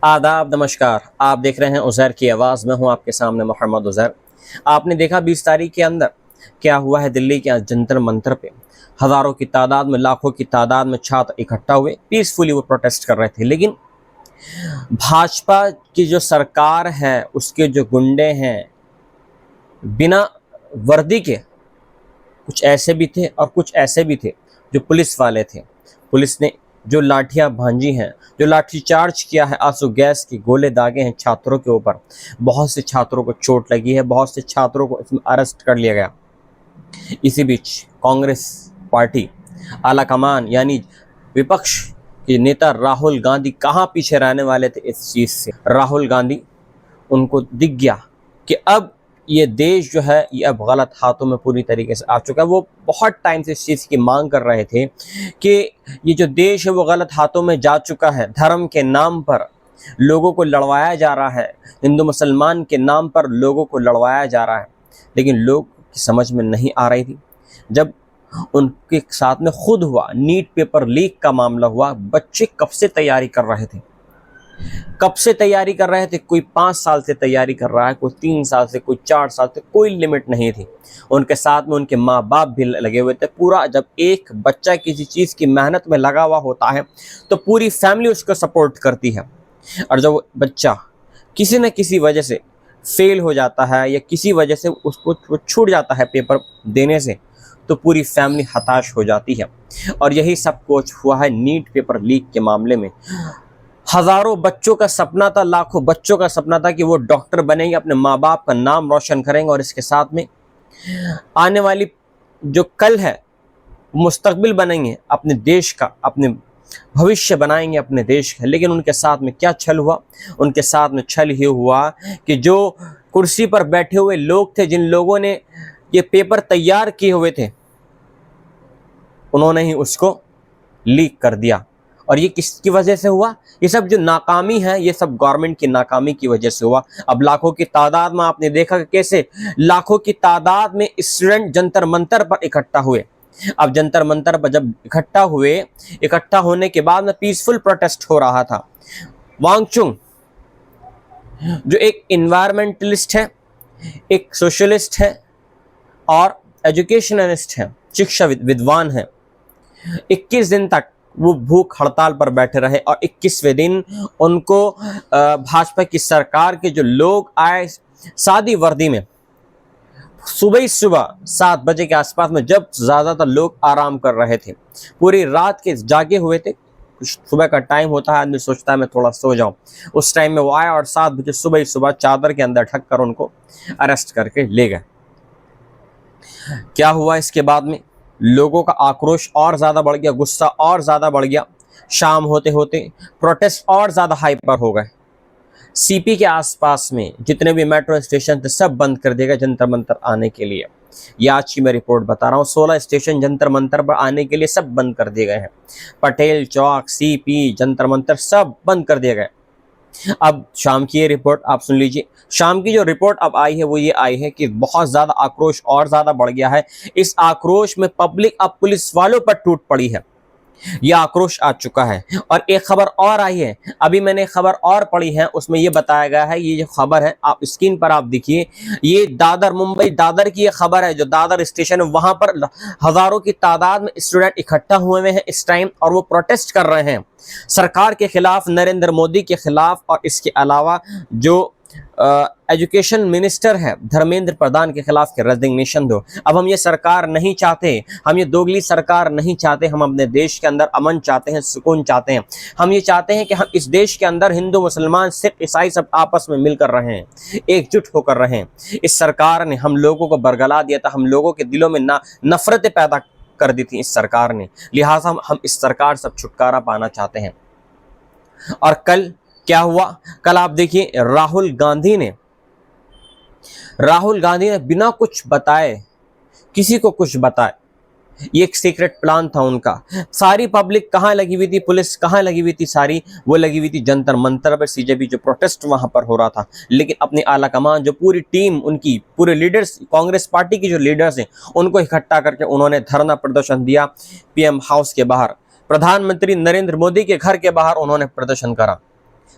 आदाब, नमस्कार। आप देख रहे हैं उज़ैर की आवाज़ में हूँ आपके सामने मोहम्मद उज़ैर। आपने देखा 20 तारीख के अंदर क्या हुआ है दिल्ली के जंतर मंतर पे। हज़ारों की तादाद में, लाखों की तादाद में छात्र इकट्ठा हुए, पीसफुली वो प्रोटेस्ट कर रहे थे। लेकिन भाजपा की जो सरकार है, उसके जो गुंडे हैं, बिना वर्दी के कुछ ऐसे भी थे और कुछ ऐसे भी थे जो पुलिस वाले थे। पुलिस ने जो लाठियां भांजी हैं, जो लाठी चार्ज किया है, आंसू गैस के गोले दागे हैं छात्रों के ऊपर। बहुत से छात्रों को चोट लगी है, बहुत से छात्रों को इसमें अरेस्ट कर लिया गया। इसी बीच कांग्रेस पार्टी आलाकमान यानी विपक्ष के नेता राहुल गांधी कहाँ पीछे रहने वाले थे इस चीज़ से। राहुल गांधी, उनको दिख गया कि अब ये देश जो है ये अब गलत हाथों में पूरी तरीके से आ चुका है। वो बहुत टाइम से इस चीज़ की मांग कर रहे थे कि ये जो देश है वो गलत हाथों में जा चुका है। धर्म के नाम पर लोगों को लड़वाया जा रहा है, हिंदू मुसलमान के नाम पर लोगों को लड़वाया जा रहा है, लेकिन लोग की समझ में नहीं आ रही थी। जब उनके साथ में खुद हुआ, नीट पेपर लीक का मामला हुआ, बच्चे कब से तैयारी कर रहे थे, कब से तैयारी कर रहे थे। कोई 5 साल से तैयारी कर रहा है, कोई 3 साल से, कोई 4 साल से, कोई लिमिट नहीं थी। उनके साथ में उनके माँ बाप भी लगे हुए थे। पूरा जब एक बच्चा किसी चीज़ की मेहनत में लगा हुआ होता है तो पूरी फैमिली उसको सपोर्ट करती है, और जब बच्चा किसी न किसी वजह से फेल हो जाता है या किसी वजह से उसको छूट जाता है पेपर देने से, तो पूरी फैमिली हताश हो जाती है। और यही सब कुछ हुआ है नीट पेपर लीक के मामले में। हजारों बच्चों का सपना था, लाखों बच्चों का सपना था कि वो डॉक्टर बनेंगे, अपने माँ बाप का नाम रोशन करेंगे और इसके साथ में आने वाली जो कल है मुस्तकबिल बनेंगे, अपने देश का, अपने भविष्य बनाएंगे अपने देश का। लेकिन उनके साथ में क्या छल हुआ? उनके साथ में छल ये हुआ कि जो कुर्सी पर बैठे हुए लोग थे, जिन लोगों ने ये पेपर तैयार किए हुए थे, उन्होंने ही उसको लीक कर दिया। और ये किसकी वजह से हुआ? ये सब जो नाकामी है, ये सब गवर्नमेंट की नाकामी की वजह से हुआ। अब लाखों की तादाद में आपने देखा कि कैसे लाखों की तादाद में स्टूडेंट जंतर मंतर पर इकट्ठा हुए। अब जंतर मंतर पर जब इकट्ठा हुए, इकट्ठा होने के बाद में पीसफुल प्रोटेस्ट हो रहा था। वांगचुक जो एक इन्वायरमेंटलिस्ट है, एक सोशलिस्ट है और एजुकेशनलिस्ट है, शिक्षा विद्वान है, 21 दिन तक वो भूख हड़ताल पर बैठे रहे। और 21वें दिन उनको भाजपा की सरकार के जो लोग आए सादी वर्दी में, सुबह ही सुबह 7 बजे के आसपास में, जब ज़्यादातर लोग आराम कर रहे थे, पूरी रात के जागे हुए थे। सुबह का टाइम होता है, आदमी सोचता है मैं थोड़ा सो जाऊं, उस टाइम में वो आया और 7 बजे सुबह ही सुबह चादर के अंदर ढक कर उनको अरेस्ट करके ले गए। क्या हुआ इसके बाद में? लोगों का आक्रोश और ज़्यादा बढ़ गया, गुस्सा और ज़्यादा बढ़ गया। शाम होते होते प्रोटेस्ट और ज़्यादा हाइपर हो गए। सीपी के आसपास में जितने भी मेट्रो स्टेशन थे सब बंद कर दिए गए जंतर मंतर आने के लिए। ये आज की मैं रिपोर्ट बता रहा हूँ। 16 स्टेशन जंतर मंतर पर आने के लिए सब बंद कर दिए गए हैं। पटेल चौक, सीपी, जंतर मंतर सब बंद कर दिए गए। अब शाम की ये रिपोर्ट आप सुन लीजिए। शाम की जो रिपोर्ट अब आई है वो ये आई है कि बहुत ज़्यादा आक्रोश और ज़्यादा बढ़ गया है। इस आक्रोश में पब्लिक अब पुलिस वालों पर टूट पड़ी है। यह आक्रोश आ चुका है। और एक खबर और आई है, अभी मैंने खबर और पढ़ी है, उसमें यह बताया गया है, ये जो खबर है आप स्क्रीन पर आप देखिए, ये दादर, मुंबई दादर की ये खबर है। जो दादर स्टेशन है वहां पर हजारों की तादाद में स्टूडेंट इकट्ठा हुए हैं इस टाइम, और वो प्रोटेस्ट कर रहे हैं सरकार के खिलाफ, नरेंद्र मोदी के खिलाफ। और इसके अलावा जो एजुकेशन मिनिस्टर है धर्मेंद्र प्रधान के खिलाफ के रेजिग्नेशन दो। अब हम ये सरकार नहीं चाहते, हम ये दोगली सरकार नहीं चाहते। हम अपने देश के अंदर अमन चाहते हैं, सुकून चाहते हैं। हम ये चाहते हैं कि हम इस देश के अंदर हिंदू, मुसलमान, सिख, ईसाई सब आपस में मिलकर रहें, एकजुट होकर रहें। इस सरकार ने हम लोगों को बरगला दिया था, हम लोगों के दिलों में नफरतें पैदा कर दी थी इस सरकार ने। लिहाजा हम इस सरकार से छुटकारा पाना चाहते हैं। और कल क्या हुआ? कल आप देखिए, राहुल गांधी ने बिना कुछ बताए, किसी को कुछ बताए, ये एक सीक्रेट प्लान था उनका। सारी पब्लिक कहाँ लगी हुई थी, पुलिस कहाँ लगी हुई थी? सारी वो लगी हुई थी जंतर मंतर पर, सीजेपी जो प्रोटेस्ट वहां पर हो रहा था। लेकिन अपने आला कमान, जो पूरी टीम, उनकी पूरे लीडर्स, कांग्रेस पार्टी की जो लीडर्स हैं, उनको इकट्ठा करके उन्होंने धरना प्रदर्शन दिया पीएम हाउस के बाहर। प्रधानमंत्री नरेंद्र मोदी के घर के बाहर उन्होंने प्रदर्शन करा।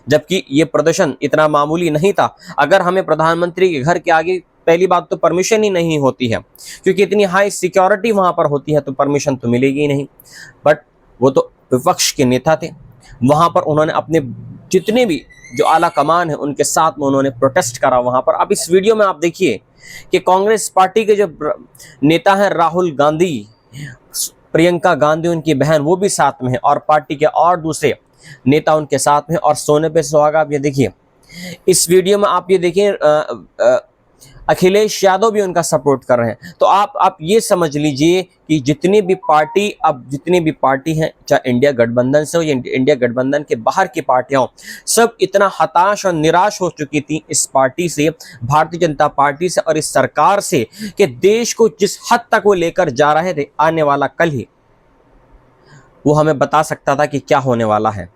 जबकि ये प्रदर्शन इतना मामूली नहीं था। अगर हमें प्रधानमंत्री के घर के आगे पहली बात तो परमिशन ही नहीं होती है, क्योंकि इतनी हाई सिक्योरिटी वहां पर होती है, तो परमिशन तो मिलेगी ही नहीं। बट वो तो विपक्ष के नेता थे, वहां पर उन्होंने अपने जितने भी जो आला कमान है उनके साथ में उन्होंने प्रोटेस्ट करा वहां पर। अब इस वीडियो में आप देखिए कि कांग्रेस पार्टी के जो नेता हैं राहुल गांधी, प्रियंका गांधी उनकी बहन, वो भी साथ में है, और पार्टी के और दूसरे नेता उनके साथ में, और सोने पे सुहागा। आप ये देखिए, इस वीडियो में आप ये देखिए अखिलेश यादव भी उनका सपोर्ट कर रहे हैं। तो आप ये समझ लीजिए कि जितनी भी पार्टी हैं, चाहे इंडिया गठबंधन से हो या इंडिया गठबंधन के बाहर की पार्टियां हो, सब इतना हताश और निराश हो चुकी थी इस पार्टी से, भारतीय जनता पार्टी से और इस सरकार से, कि देश को जिस हद तक वो लेकर जा रहे थे, आने वाला कल ही वो हमें बता सकता था कि क्या होने वाला है।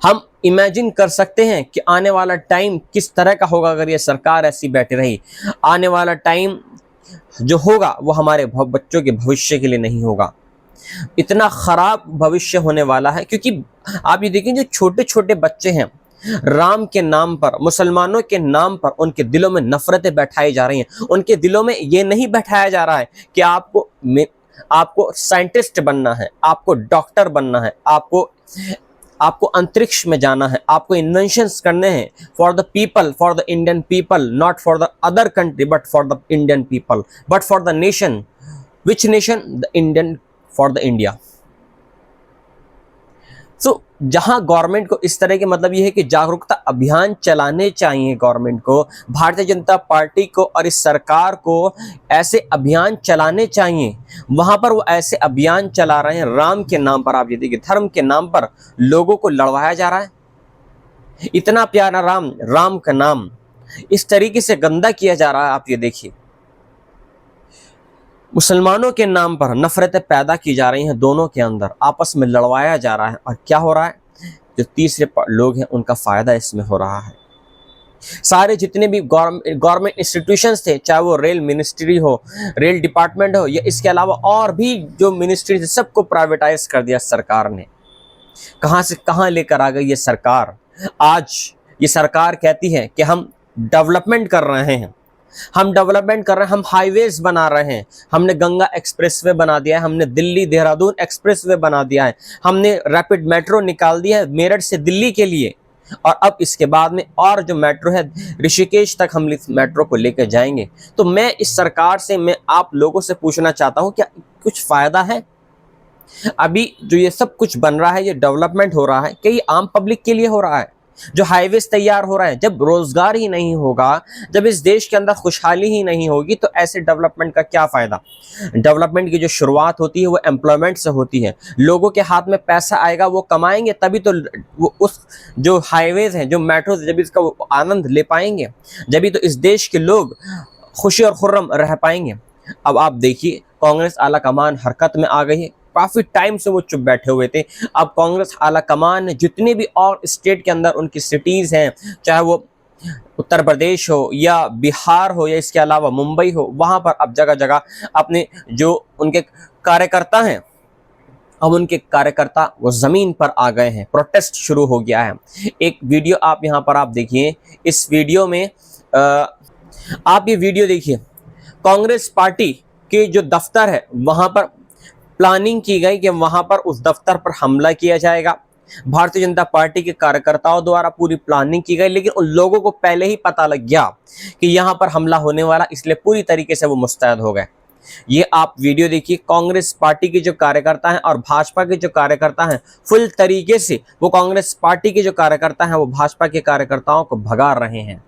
हम इमेजिन कर सकते हैं कि आने वाला टाइम किस तरह का होगा अगर ये सरकार ऐसी बैठी रही। आने वाला टाइम जो होगा वो हमारे बच्चों के भविष्य के लिए नहीं होगा, इतना खराब भविष्य होने वाला है। क्योंकि आप ये देखें, जो छोटे छोटे बच्चे हैं, राम के नाम पर, मुसलमानों के नाम पर उनके दिलों में नफरतें बैठाई जा रही हैं। उनके दिलों में ये नहीं बैठाया जा रहा है कि आपको साइंटिस्ट बनना है, आपको डॉक्टर बनना है, आपको अंतरिक्ष में जाना है, आपको इन्वेंशंस करने हैं for the people, for the Indian people, not for the other country but for the Indian people, but for the nation. Which nation? The Indian, for the India. So जहां गवर्नमेंट को इस तरह के, मतलब ये है कि जागरूकता अभियान चलाने चाहिए गवर्नमेंट को, भारतीय जनता पार्टी को और इस सरकार को ऐसे अभियान चलाने चाहिए। वहां पर वो ऐसे अभियान चला रहे हैं राम के नाम पर। आप ये देखिए, धर्म के नाम पर लोगों को लड़वाया जा रहा है। इतना प्यारा राम का नाम इस तरीके से गंदा किया जा रहा है। आप ये देखिए, मुसलमानों के नाम पर नफरतें पैदा की जा रही हैं, दोनों के अंदर आपस में लड़वाया जा रहा है। और क्या हो रहा है? जो तीसरे लोग हैं उनका फायदा इसमें हो रहा है। सारे जितने भी गवर्नमेंट इंस्टीट्यूशंस थे, चाहे वो रेल मिनिस्ट्री हो, रेल डिपार्टमेंट हो, या इसके अलावा और भी जो मिनिस्ट्री थे, सबको प्राइवेटाइज कर दिया सरकार ने। कहां से कहां लेकर आ गई ये सरकार। आज ये सरकार कहती है कि हम डेवलपमेंट कर रहे हैं, हम हाईवेज बना रहे हैं, हमने गंगा एक्सप्रेसवे बना दिया है, हमने दिल्ली देहरादून एक्सप्रेसवे बना दिया है, हमने रैपिड मेट्रो निकाल दिया है मेरठ से दिल्ली के लिए, और अब इसके बाद में और जो मेट्रो है ऋषिकेश तक हम इस मेट्रो को लेकर जाएंगे। तो मैं इस सरकार से, मैं आप लोगों से पूछना चाहता हूं, क्या कुछ फायदा है? अभी जो ये सब कुछ बन रहा है, ये डेवलपमेंट हो रहा है, क्या ये आम पब्लिक के लिए हो रहा है? जो हाईवेज तैयार हो रहा है, जब रोजगार ही नहीं होगा, जब इस देश के अंदर खुशहाली ही नहीं होगी, तो ऐसे डेवलपमेंट का क्या फायदा? डेवलपमेंट की जो शुरुआत होती है वो एम्प्लॉयमेंट से होती है। लोगों के हाथ में पैसा आएगा, वो कमाएंगे, तभी तो वो उस जो हाईवेज हैं, जो मेट्रो, जब इसका वो आनंद ले पाएंगे, जब तो इस देश के लोग खुशी और खुर्रम रह पाएंगे। अब आप देखिए, कांग्रेस आला कमान हरकत में आ गई है। काफी टाइम से वो चुप बैठे हुए थे। अब कांग्रेस आला कमान ने जितने भी और स्टेट के अंदर उनकी सिटीज हैं, चाहे वो उत्तर प्रदेश हो या बिहार हो या इसके अलावा मुंबई हो, वहां पर अब जगह जगह अपने जो उनके कार्यकर्ता हैं, अब उनके कार्यकर्ता वो जमीन पर आ गए हैं, प्रोटेस्ट शुरू हो गया है। एक वीडियो आप यहाँ पर आप देखिए, इस वीडियो में आप ये वीडियो देखिए, कांग्रेस पार्टी के जो दफ्तर है वहां पर प्लानिंग की गई कि वहां पर उस दफ्तर पर हमला किया जाएगा। भारतीय जनता पार्टी के कार्यकर्ताओं द्वारा पूरी प्लानिंग की गई, लेकिन उन लोगों को पहले ही पता लग गया कि यहां पर हमला होने वाला, इसलिए पूरी तरीके से वो मुस्तैद हो गए। ये आप वीडियो देखिए, कांग्रेस पार्टी के जो कार्यकर्ता हैं और भाजपा के जो कार्यकर्ता हैं, फुल तरीके से वो कांग्रेस पार्टी के जो कार्यकर्ता हैं वो भाजपा के कार्यकर्ताओं को भगा रहे हैं।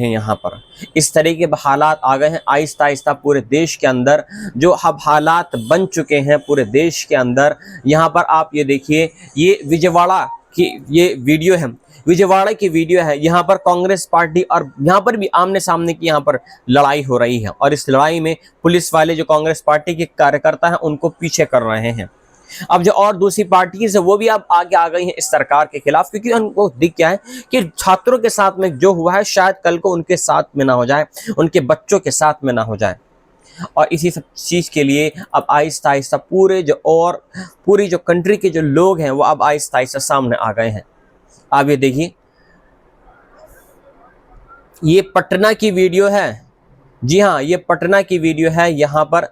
यहाँ पर इस तरीके के हालात आ गए हैं आहिस्ता आहिस्ता पूरे देश के अंदर, जो अब हालात बन चुके हैं पूरे देश के अंदर। यहाँ पर आप ये देखिए, ये विजयवाड़ा की ये वीडियो है, विजयवाड़ा की वीडियो है। यहाँ पर कांग्रेस पार्टी और यहाँ पर भी आमने सामने की यहाँ पर लड़ाई हो रही है, और इस लड़ाई में पुलिस वाले जो कांग्रेस पार्टी के कार्यकर्ता हैं उनको पीछे कर रहे हैं। अब जो और दूसरी पार्टीज है वो भी अब आगे आ गई हैं इस सरकार के खिलाफ, क्योंकि उनको दिख गया है कि छात्रों के साथ में जो हुआ है शायद कल को उनके साथ में ना हो जाए, उनके बच्चों के साथ में ना हो जाए। और इसी सब चीज़ के लिए अब आहिस्ता आहिस्ता पूरी जो कंट्री के जो लोग हैं वो अब आहिस्ता आहिस्ता सामने आ गए हैं। आप ये देखिए, ये पटना की वीडियो है। जी हाँ, ये पटना की वीडियो है। यहाँ पर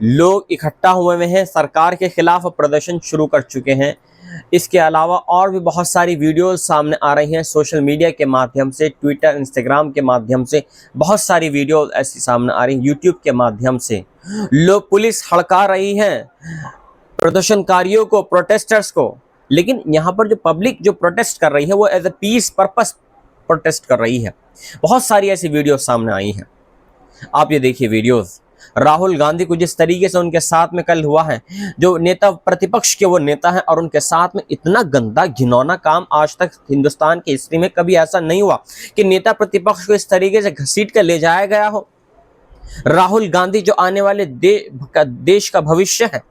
लोग इकट्ठा हुए हैं, सरकार के खिलाफ प्रदर्शन शुरू कर चुके हैं। इसके अलावा और भी बहुत सारी वीडियोस सामने आ रही हैं सोशल मीडिया के माध्यम से, ट्विटर, इंस्टाग्राम के माध्यम से बहुत सारी वीडियो ऐसी सामने आ रही हैं, यूट्यूब के माध्यम से। लोग, पुलिस हड़का रही है प्रदर्शनकारियों को, प्रोटेस्टर्स को, लेकिन यहाँ पर जो पब्लिक जो प्रोटेस्ट कर रही है वो as a peace purpose protest कर रही है। बहुत सारी ऐसी वीडियो सामने आई हैं। आप ये देखिए वीडियोस, राहुल गांधी को जिस तरीके से उनके साथ में कल हुआ है, जो नेता प्रतिपक्ष के वो नेता हैं, और उनके साथ में इतना गंदा घिनौना काम आज तक हिंदुस्तान की हिस्ट्री में कभी ऐसा नहीं हुआ कि नेता प्रतिपक्ष को इस तरीके से घसीट कर ले जाया गया हो। राहुल गांधी जो आने वाले देश का भविष्य है,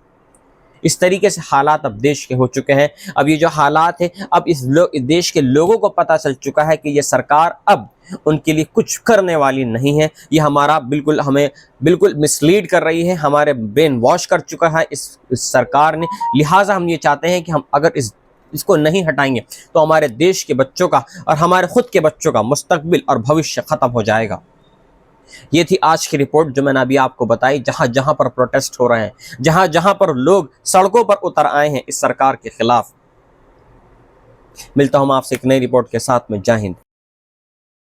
इस तरीके से हालात अब देश के हो चुके हैं। अब ये जो हालात है, अब इस देश के लोगों को पता चल चुका है कि ये सरकार अब उनके लिए कुछ करने वाली नहीं है। ये हमें बिल्कुल मिसलीड कर रही है, हमारे ब्रेन वॉश कर चुका है इस सरकार ने। लिहाजा हम ये चाहते हैं कि हम अगर इसको नहीं हटाएंगे तो हमारे देश के बच्चों का और हमारे खुद के बच्चों का मुस्तकबिल और भविष्य खत्म हो जाएगा। ये थी आज की रिपोर्ट जो मैंने अभी आपको बताई। जहां जहां पर प्रोटेस्ट हो रहे हैं, जहां जहां पर लोग सड़कों पर उतर आए हैं इस सरकार के खिलाफ। मिलता हूं मैं आपसे एक नई रिपोर्ट के साथ में। जय हिंद।